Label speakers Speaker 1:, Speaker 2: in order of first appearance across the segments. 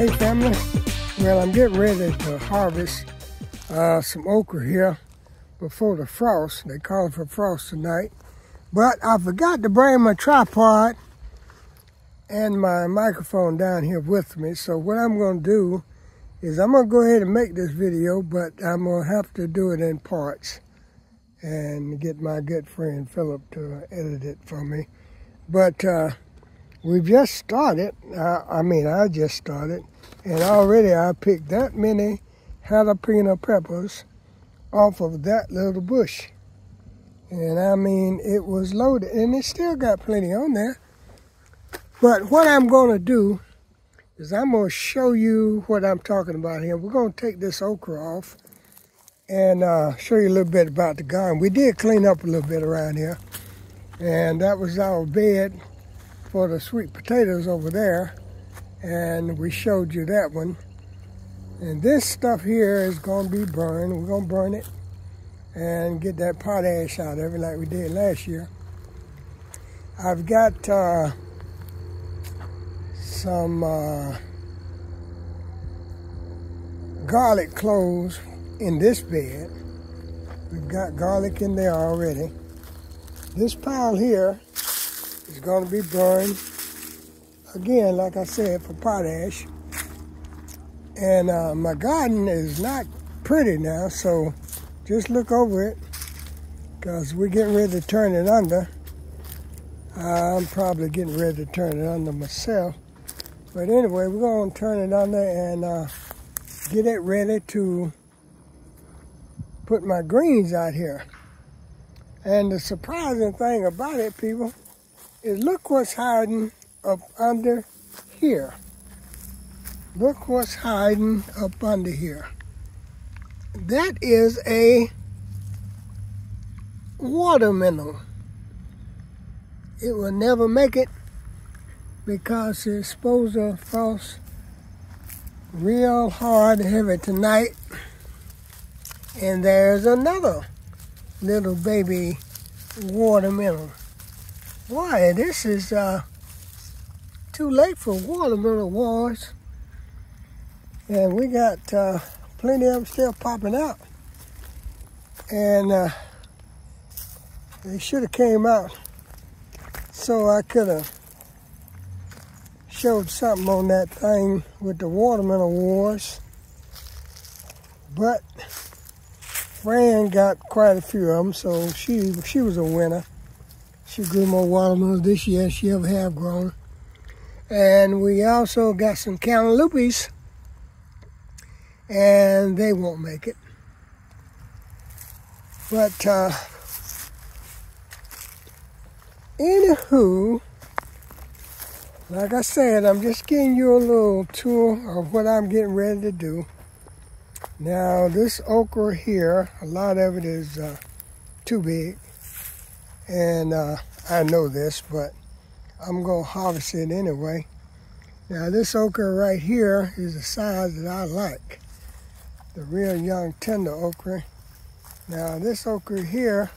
Speaker 1: Hey family, well I'm getting ready to harvest some okra here before the frost. They call it for frost tonight. But I forgot to bring my tripod and my microphone down here with me. So what I'm going to do is I'm going to go ahead and make this video, but I'm going to have to do it in parts and get my good friend Philip to edit it for me. But we've just started. I just started, and already I picked that many jalapeno peppers off of that little bush. And I mean, it was loaded, and it still got plenty on there. But what I'm going to do is I'm going to show you what I'm talking about here. We're going to take this okra off and show you a little bit about the garden. We did clean up a little bit around here, and that was our bed for the sweet potatoes over there, and we showed you that one. And this stuff here is going to be burned. We're going to burn it and get that potash out of it like we did last year. I've got some garlic cloves in this bed. We've got garlic in there already. This pile here is going to be burned again, like I said, for potash. And my garden is not pretty now, so just look over it, because we're getting ready to turn it under. I'm probably getting ready to turn it under myself. But anyway, we're going to turn it under and get it ready to put my greens out here. And the surprising thing about it, people, is look what's hiding up under here. Look what's hiding up under here. That is a watermelon. It will never make it because it's supposed to frost real hard and heavy tonight. And there's another little baby watermelon. Boy, this is too late for watermelon wars. And we got plenty of them still popping out. And they should have came out so I could have showed something on that thing with the watermelon wars. But Fran got quite a few of them, so she was a winner. She grew more watermelons this year than she ever have grown. And we also got some cantaloupes, and they won't make it. But anywho, like I said, I'm just giving you a little tour of what I'm getting ready to do. Now this okra here, a lot of it is too big, and I know this, but I'm gonna harvest it anyway. Now this okra right here is the size that I like, the real young tender okra. Now this okra here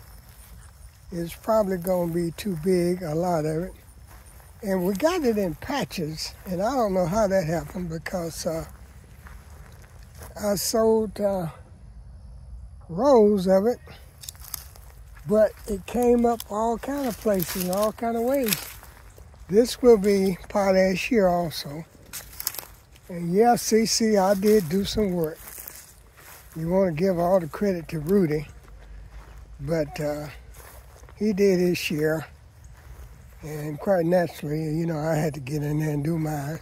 Speaker 1: is probably gonna be too big, a lot of it. And we got it in patches, and I don't know how that happened, because I sowed rows of it, but it came up all kind of places, all kind of ways. This will be potash here also. And yeah, CC, I did do some work. You want to give all the credit to Rudy, but he did his share. And quite naturally, you know, I had to get in there and do mine.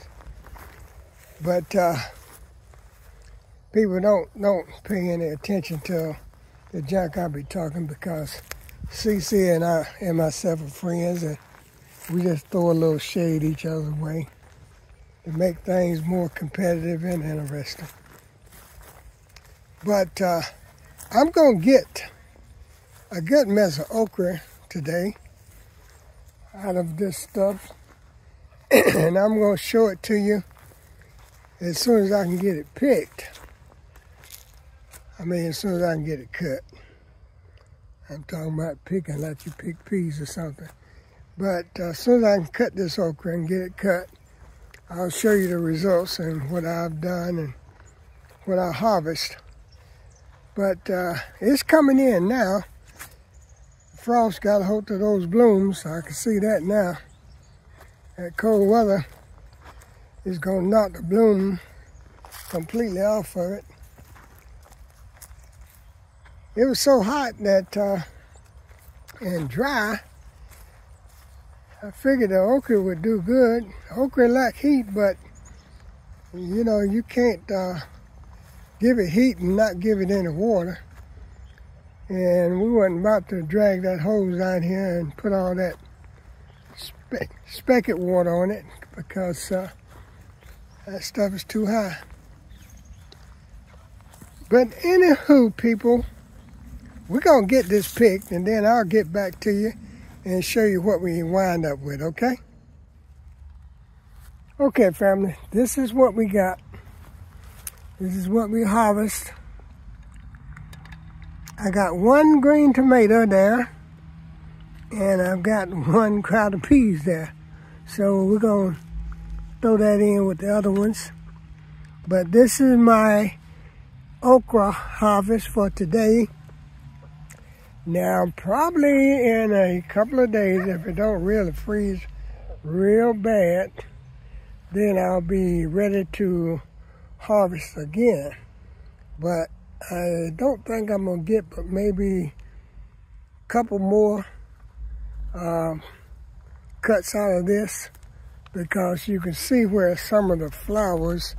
Speaker 1: But people don't pay any attention to the junk I be talking, because CC and I and myself are friends, and we just throw a little shade each other's way to make things more competitive and interesting. But I'm going to get a good mess of okra today out of this stuff, and I'm going to show it to you as soon as I can get it picked. I mean, as soon as I can get it cut. I'm talking about picking like you pick peas or something. But as soon as I can cut this okra and get it cut, I'll show you the results and what I've done and what I harvest. But it's coming in now. The frost got a hold of those blooms. I can see that now. That cold weather is going to knock the bloom completely off of it. It was so hot that and dry, I figured the okra would do good. Okra lack heat, but you know, you can't give it heat and not give it any water. And we wasn't about to drag that hose down here and put all that spigot water on it because that stuff is too high. But anywho, people, we're gonna get this picked and then I'll get back to you and show you what we wind up with, okay? Okay, family, this is what we got. This is what we harvest. I got one green tomato there, and I've got one crowd of peas there. So we're gonna throw that in with the other ones. But this is my okra harvest for today. Now, probably in a couple of days, if it don't really freeze real bad, then I'll be ready to harvest again. But I don't think I'm gonna get but maybe a couple more cuts out of this, because you can see where some of the flowers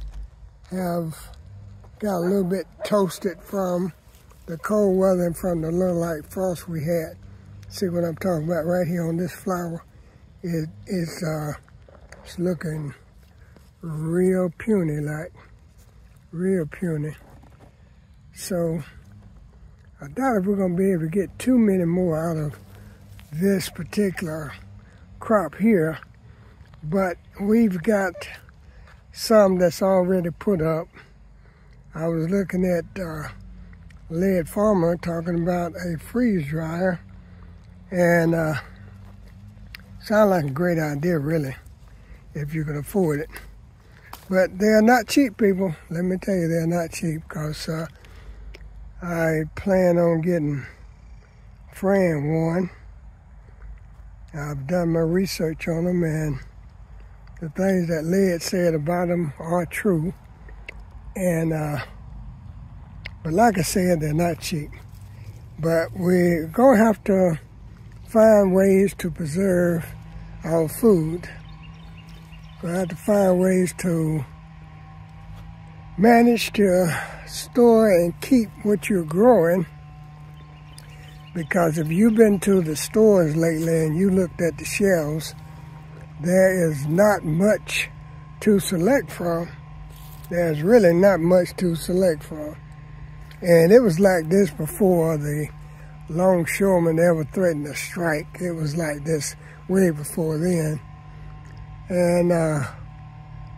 Speaker 1: have got a little bit toasted from the cold weather and from the little light frost we had. See what I'm talking about right here on this flower? It's looking real puny, like real puny. So I doubt if we're gonna be able to get too many more out of this particular crop here, but we've got some that's already put up. I was looking at Lead Farmer talking about a freeze dryer, and sounds like a great idea, really, if you can afford it. But they're not cheap, people. Let me tell you, they're not cheap, because I plan on getting Fran one. I've done my research on them, and the things that Lead said about them are true. And but like I said, they're not cheap. But we're gonna have to find ways to preserve our food. We'll have to find ways to manage to store and keep what you're growing. Because if you've been to the stores lately and you looked at the shelves, there is not much to select from. There's really not much to select from. And it was like this before the longshoremen ever threatened a strike. It was like this way before then. And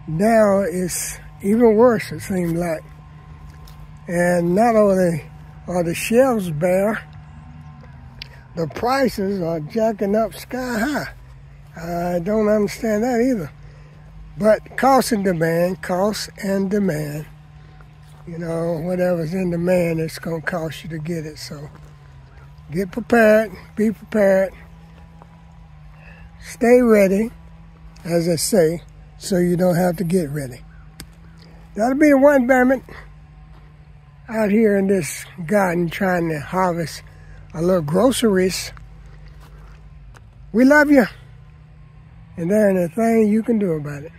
Speaker 1: now it's even worse, it seems like. And not only are the shelves bare, the prices are jacking up sky high. I don't understand that either. But cost and demand. You know, whatever's in demand, it's going to cost you to get it. So get prepared, be prepared, stay ready, as I say, so you don't have to get ready. That'll be the one environment out here in this garden trying to harvest a little groceries. We love you, and there ain't a thing you can do about it.